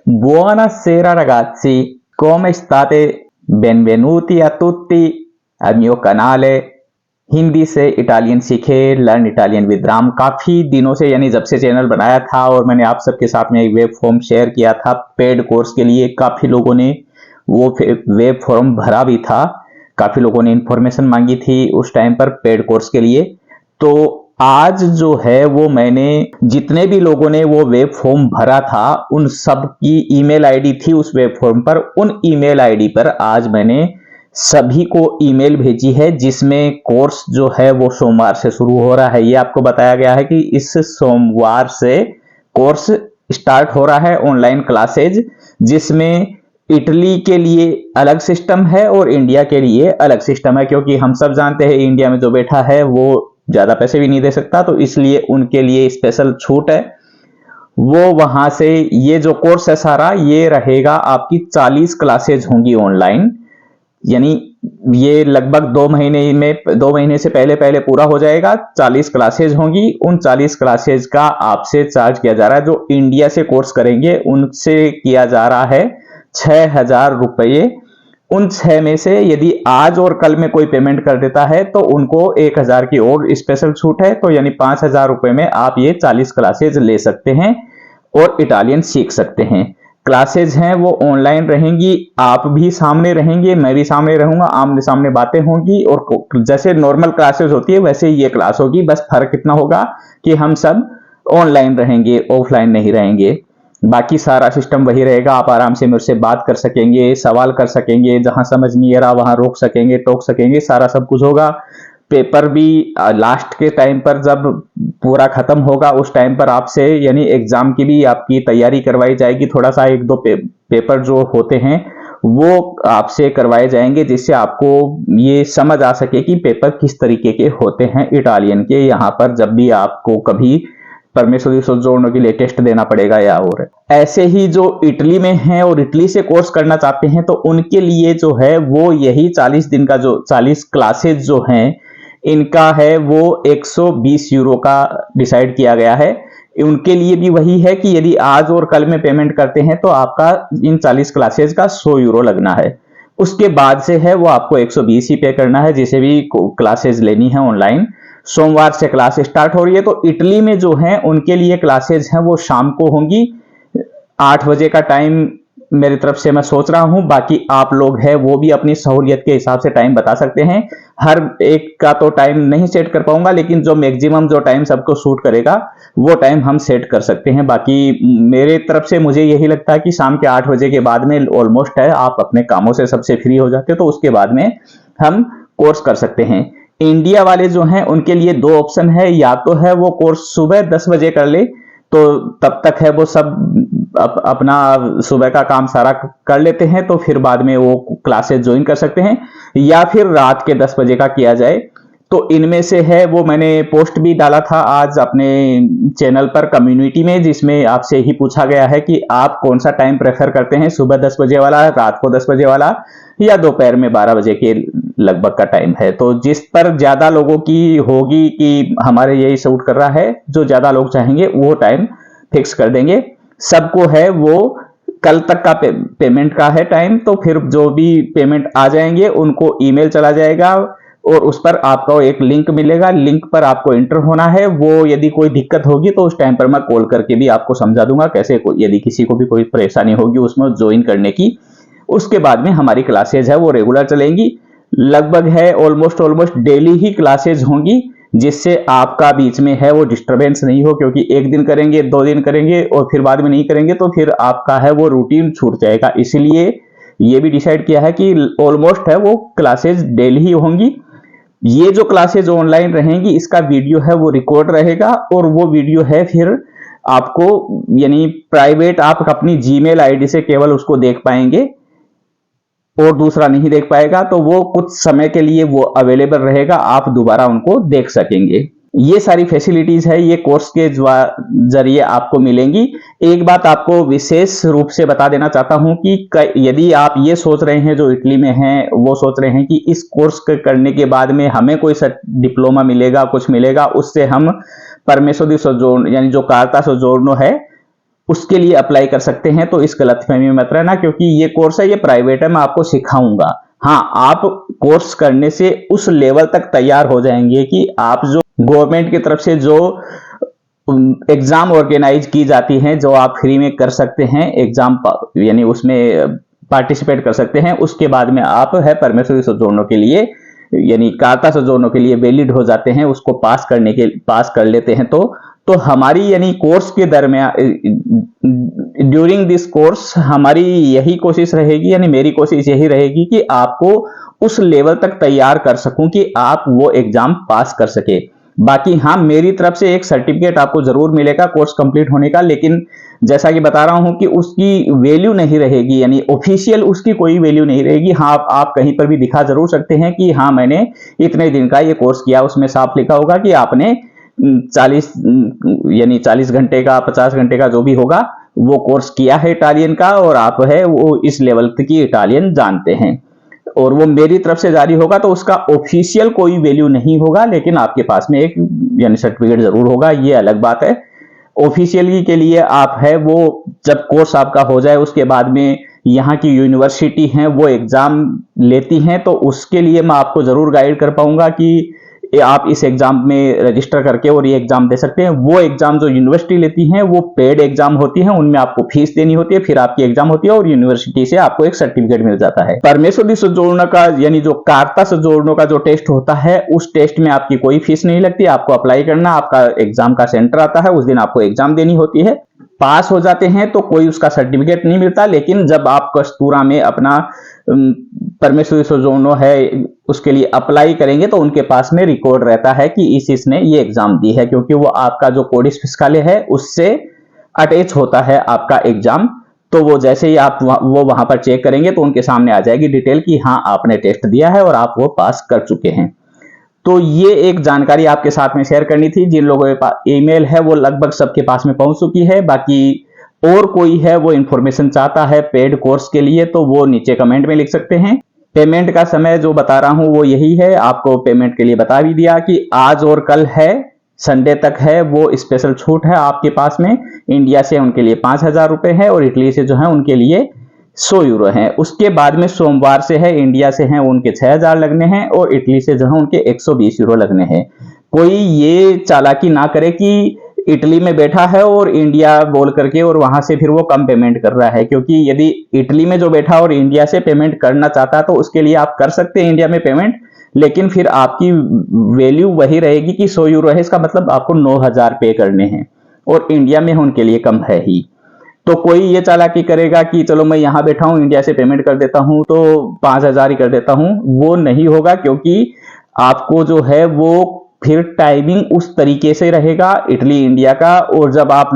Buonasera ragazzi, come state? Benvenuti a tutti al mio canale। Hindi से Italian सीखे, learn Italian with Ram. काफी दिनों से यानी जब से चैनल बनाया था और मैंने आप सबके साथ में एक वेब फॉर्म शेयर किया था पेड कोर्स के लिए, काफी लोगों ने वो वेब फॉर्म भरा भी था। काफी लोगों ने इंफॉर्मेशन मांगी थी उस टाइम पर पेड कोर्स के लिए। तो आज जो है वो मैंने जितने भी लोगों ने वो वेब फॉर्म भरा था उन सब की ईमेल आईडी थी उस वेब फॉर्म पर। उन ईमेल आईडी पर आज मैंने सभी को ईमेल भेजी है, जिसमें कोर्स जो है वो सोमवार से शुरू हो रहा है। ये आपको बताया गया है कि इस सोमवार से कोर्स स्टार्ट हो रहा है, ऑनलाइन क्लासेज, जिसमें इटली के लिए अलग सिस्टम है और इंडिया के लिए अलग सिस्टम है। क्योंकि हम सब जानते हैं इंडिया में जो बैठा है वो ज्यादा पैसे भी नहीं दे सकता, तो इसलिए उनके लिए स्पेशल छूट है। वो वहां से ये जो कोर्स है सारा ये रहेगा, आपकी 40 क्लासेज होंगी ऑनलाइन, यानी ये लगभग 2 महीने से पहले पहले पूरा हो जाएगा। 40 क्लासेज होंगी। उन 40 क्लासेज का आपसे चार्ज किया जा रहा है। जो इंडिया से कोर्स करेंगे उनसे किया जा रहा है 6,000 रुपये। उन 6 में से यदि आज और कल में कोई पेमेंट कर देता है तो उनको 1,000 की और स्पेशल छूट है। तो यानी 5,000 रुपए में आप ये 40 क्लासेज ले सकते हैं और इटालियन सीख सकते हैं। क्लासेज हैं वो ऑनलाइन रहेंगी, आप भी सामने रहेंगे, मैं भी सामने रहूंगा, आमने सामने बातें होंगी और जैसे नॉर्मल क्लासेज होती है वैसे ये क्लास होगी। बस फर्क इतना होगा कि हम सब ऑनलाइन रहेंगे, ऑफलाइन नहीं रहेंगे। बाकी सारा सिस्टम वही रहेगा। आप आराम से मुझसे बात कर सकेंगे, सवाल कर सकेंगे, जहां समझ नहीं आ रहा वहां रोक सकेंगे, टोक सकेंगे, सारा सब कुछ होगा। पेपर भी लास्ट के टाइम पर जब पूरा खत्म होगा उस टाइम पर आपसे यानी एग्जाम की भी आपकी तैयारी करवाई जाएगी। थोड़ा सा एक दो पेपर जो होते हैं वो आपसे करवाए जाएंगे, जिससे आपको ये समझ आ सके कि पेपर किस तरीके के होते हैं इटालियन के। यहाँ पर जब भी आपको कभी परमेसो दी सोजोर्नो के लिए टेस्ट देना पड़ेगा या और ऐसे ही जो इटली में हैं और इटली से कोर्स करना चाहते हैं तो उनके लिए जो है वो यही 40 दिन का जो 40 क्लासेज जो हैं इनका है वो 120 यूरो का डिसाइड किया गया है। उनके लिए भी वही है कि यदि आज और कल में पेमेंट करते हैं तो आपका इन 40 क्लासेज का 100 यूरो लगना है। उसके बाद से है वो आपको 120 ही पे करना है, जिसे भी क्लासेज लेनी है ऑनलाइन। सोमवार से क्लास स्टार्ट हो रही है। तो इटली में जो है उनके लिए क्लासेज हैं वो शाम को होंगी। 8 बजे का टाइम मेरी तरफ से मैं सोच रहा हूं। बाकी आप लोग हैं वो भी अपनी सहूलियत के हिसाब से टाइम बता सकते हैं। हर एक का तो टाइम नहीं सेट कर पाऊंगा, लेकिन जो मैक्सिमम जो टाइम सबको सूट करेगा वो टाइम हम सेट कर सकते हैं। बाकी मेरे तरफ से मुझे यही लगता है कि शाम के 8 बजे के बाद में ऑलमोस्ट है आप अपने कामों से सबसे फ्री हो जाते हो, तो उसके बाद में हम कोर्स कर सकते हैं। इंडिया वाले जो हैं उनके लिए 2 ऑप्शन है। या तो है वो कोर्स सुबह 10 बजे कर ले, तो तब तक है वो सब अपना सुबह का काम सारा कर लेते हैं, तो फिर बाद में वो क्लासेस ज्वाइन कर सकते हैं। या फिर रात के 10 बजे का किया जाए। तो इनमें से है वो मैंने पोस्ट भी डाला था आज अपने चैनल पर कम्युनिटी में, जिसमें आपसे ही पूछा गया है कि आप कौन सा टाइम प्रेफर करते हैं, सुबह 10 बजे वाला, रात को 10 बजे वाला, या दोपहर में 12 बजे के लगभग का टाइम है। तो जिस पर ज्यादा लोगों की होगी कि हमारे यही सूट कर रहा है, जो ज्यादा लोग चाहेंगे वो टाइम फिक्स कर देंगे। सबको है वो कल तक का पेमेंट का है टाइम। तो फिर जो भी पेमेंट आ जाएंगे उनको ईमेल चला जाएगा और उस पर आपको एक लिंक मिलेगा। लिंक पर आपको एंटर होना है। वो यदि कोई दिक्कत होगी तो उस टाइम पर मैं कॉल करके भी आपको समझा दूंगा कैसे, यदि किसी को भी कोई परेशानी होगी उसमें ज्वाइन करने की। उसके बाद में हमारी क्लासेज है वो रेगुलर चलेंगी। लगभग है ऑलमोस्ट डेली ही क्लासेज होंगी, जिससे आपका बीच में है वो डिस्टरबेंस नहीं हो। क्योंकि एक दिन करेंगे, 2 दिन करेंगे और फिर बाद में नहीं करेंगे तो फिर आपका है वो रूटीन छूट जाएगा। इसलिए ये भी डिसाइड किया है कि ऑलमोस्ट है वो क्लासेज डेली ही होंगी। ये जो क्लासेज ऑनलाइन रहेंगी इसका वीडियो है वो रिकॉर्ड रहेगा और वो वीडियो है फिर आपको यानी प्राइवेट आप अपनी जीमेल आईडी से केवल उसको देख पाएंगे और दूसरा नहीं देख पाएगा। तो वो कुछ समय के लिए वो अवेलेबल रहेगा, आप दोबारा उनको देख सकेंगे। ये सारी फैसिलिटीज है ये कोर्स के जरिए आपको मिलेंगी। एक बात आपको विशेष रूप से बता देना चाहता हूं कि यदि आप ये सोच रहे हैं, जो इटली में हैं वो सोच रहे हैं कि इस कोर्स करने के बाद में हमें कोई डिप्लोमा मिलेगा, कुछ मिलेगा, उससे हम परमेसो दी सोजोर्नो यानी जो कार्ता सोजोर्नो है उसके लिए अप्लाई कर सकते हैं। तो इस गलतफहमी में मत रहना, क्योंकि ये कोर्स है, ये प्राइवेट है, मैं आपको सिखाऊंगा। हाँ, आप कोर्स करने से उस लेवल तक तैयार हो जाएंगे कि आप जो गवर्नमेंट की तरफ से जो एग्जाम ऑर्गेनाइज की जाती हैं, जो आप फ्री में कर सकते हैं एग्जाम, यानी उसमें पार्टिसिपेट कर सकते हैं, उसके बाद में आप है परमेश्वरी सोजोर्नो के लिए, यानी कार्ता सोजोर्नो के लिए वैलिड हो जाते हैं, उसको पास कर लेते हैं। तो हमारी यानी कोर्स के दरमियान, ड्यूरिंग दिस कोर्स हमारी यही कोशिश रहेगी, यानी मेरी कोशिश यही रहेगी कि आपको उस लेवल तक तैयार कर सकूं कि आप वो एग्जाम पास कर सके। बाकी हाँ, मेरी तरफ से एक सर्टिफिकेट आपको जरूर मिलेगा कोर्स कंप्लीट होने का, लेकिन जैसा कि बता रहा हूं कि उसकी वैल्यू नहीं रहेगी, यानी ऑफिशियल उसकी कोई वैल्यू नहीं रहेगी। हाँ, आप कहीं पर भी दिखा जरूर सकते हैं कि हाँ मैंने इतने दिन का ये कोर्स किया, उसमें साफ लिखा होगा कि आपने 40 घंटे का 50 घंटे का जो भी होगा वो कोर्स किया है इटालियन का, और आप है वो इस लेवल की इटालियन जानते हैं, और वो मेरी तरफ से जारी होगा। तो उसका ऑफिशियल कोई वैल्यू नहीं होगा, लेकिन आपके पास में एक यानी सर्टिफिकेट जरूर होगा, ये अलग बात है। ऑफिशियली के लिए आप है वो जब कोर्स आपका हो जाए उसके बाद में यहाँ की यूनिवर्सिटी हैं वो एग्जाम लेती हैं, तो उसके लिए मैं आपको जरूर गाइड कर पाऊंगा कि आप इस एग्जाम में रजिस्टर करके और ये एग्जाम दे सकते हैं। वो एग्जाम जो यूनिवर्सिटी लेती हैं वो पेड एग्जाम होती है, उनमें आपको फीस देनी होती है, फिर आपकी एग्जाम होती है और यूनिवर्सिटी से आपको एक सर्टिफिकेट मिल जाता है। परमेश्वरी सोजोर्नो का यानी जो कार्ता सोजोर्नो का जो टेस्ट होता है, उस टेस्ट में आपकी कोई फीस नहीं लगती, आपको अप्लाई करना, आपका एग्जाम का सेंटर आता है, उस दिन आपको एग्जाम देनी होती है। पास हो जाते हैं तो कोई उसका सर्टिफिकेट नहीं मिलता, लेकिन जब आप कस्तूरा में अपना परमेश्वरी सोजोर्नो है उसके लिए अप्लाई करेंगे तो उनके पास में रिकॉर्ड रहता है कि इसने ये एग्जाम दी है, क्योंकि वो आपका जो कोडिस फिस्काले है उससे अटैच होता है आपका एग्जाम। तो वो जैसे ही आप वो वहां पर चेक करेंगे तो उनके सामने आ जाएगी डिटेल कि हाँ आपने टेस्ट दिया है और आप वो पास कर चुके हैं। तो ये एक जानकारी आपके साथ में शेयर करनी थी। जिन लोगों के पास ईमेल है वो लगभग सबके पास में पहुंच चुकी है। बाकी और कोई है वो इंफॉर्मेशन चाहता है पेड कोर्स के लिए तो वो नीचे कमेंट में लिख सकते हैं। पेमेंट का समय जो बता रहा हूं वो यही है, आपको पेमेंट के लिए बता भी दिया कि आज और कल है, संडे तक है, वो स्पेशल छूट है आपके पास में। इंडिया से उनके लिए 5,000 रुपए है और इटली से जो है उनके लिए 100 यूरो है। उसके बाद में सोमवार से है, इंडिया से हैं उनके 6,000 लगने हैं और इटली से जो है उनके 120 यूरो लगने हैं। कोई ये चालाकी ना करे कि इटली में बैठा है और इंडिया बोल करके और वहां से फिर वो कम पेमेंट कर रहा है, क्योंकि यदि इटली में जो बैठा और इंडिया से पेमेंट करना चाहता है तो उसके लिए आप कर सकते हैं इंडिया में पेमेंट, लेकिन फिर आपकी वैल्यू वही रहेगी कि 100 यूरो है, इसका मतलब आपको 9,000 पे करने हैं और इंडिया में उनके लिए कम है ही। तो कोई ये चालाकी करेगा कि चलो मैं यहां बैठा हूं इंडिया से पेमेंट कर देता हूं तो 5,000 ही कर देता हूं, वो नहीं होगा, क्योंकि आपको जो है वो फिर टाइमिंग उस तरीके से रहेगा इटली इंडिया का, और जब आप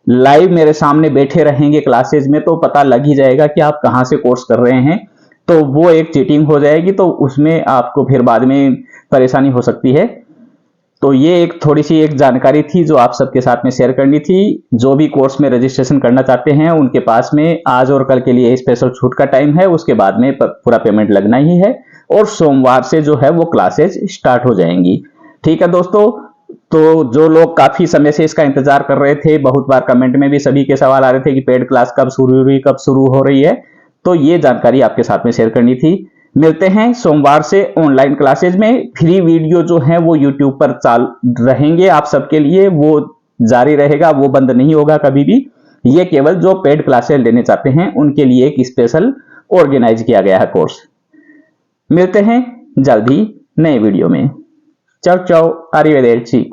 लाइव मेरे सामने बैठे रहेंगे क्लासेज में तो पता लग ही जाएगा कि आप कहां से कोर्स कर रहे हैं, तो वो एक चीटिंग हो जाएगी, तो उसमें आपको फिर बाद में परेशानी हो सकती है। तो ये एक थोड़ी सी एक जानकारी थी जो आप सबके साथ में शेयर करनी थी। जो भी कोर्स में रजिस्ट्रेशन करना चाहते हैं उनके पास में आज और कल के लिए स्पेशल छूट का टाइम है, उसके बाद में पूरा पेमेंट लगना ही है और सोमवार से जो है वो क्लासेज स्टार्ट हो जाएंगी। ठीक है दोस्तों, तो जो लोग काफी समय से इसका इंतजार कर रहे थे, बहुत बार कमेंट में भी सभी के सवाल आ रहे थे कि पेड क्लास कब शुरू हो रही, कब शुरू हो रही है, तो ये जानकारी आपके साथ में शेयर करनी थी। मिलते हैं सोमवार से ऑनलाइन क्लासेज में। फ्री वीडियो जो है वो यूट्यूब पर चाल रहेंगे आप सबके लिए, वो जारी रहेगा, वो बंद नहीं होगा कभी भी। ये केवल जो पेड क्लासेज लेने चाहते हैं उनके लिए एक स्पेशल ऑर्गेनाइज किया गया है कोर्स। मिलते हैं जल्द ही नए वीडियो में। चाओ चाओ, अरिवेदेर्ची।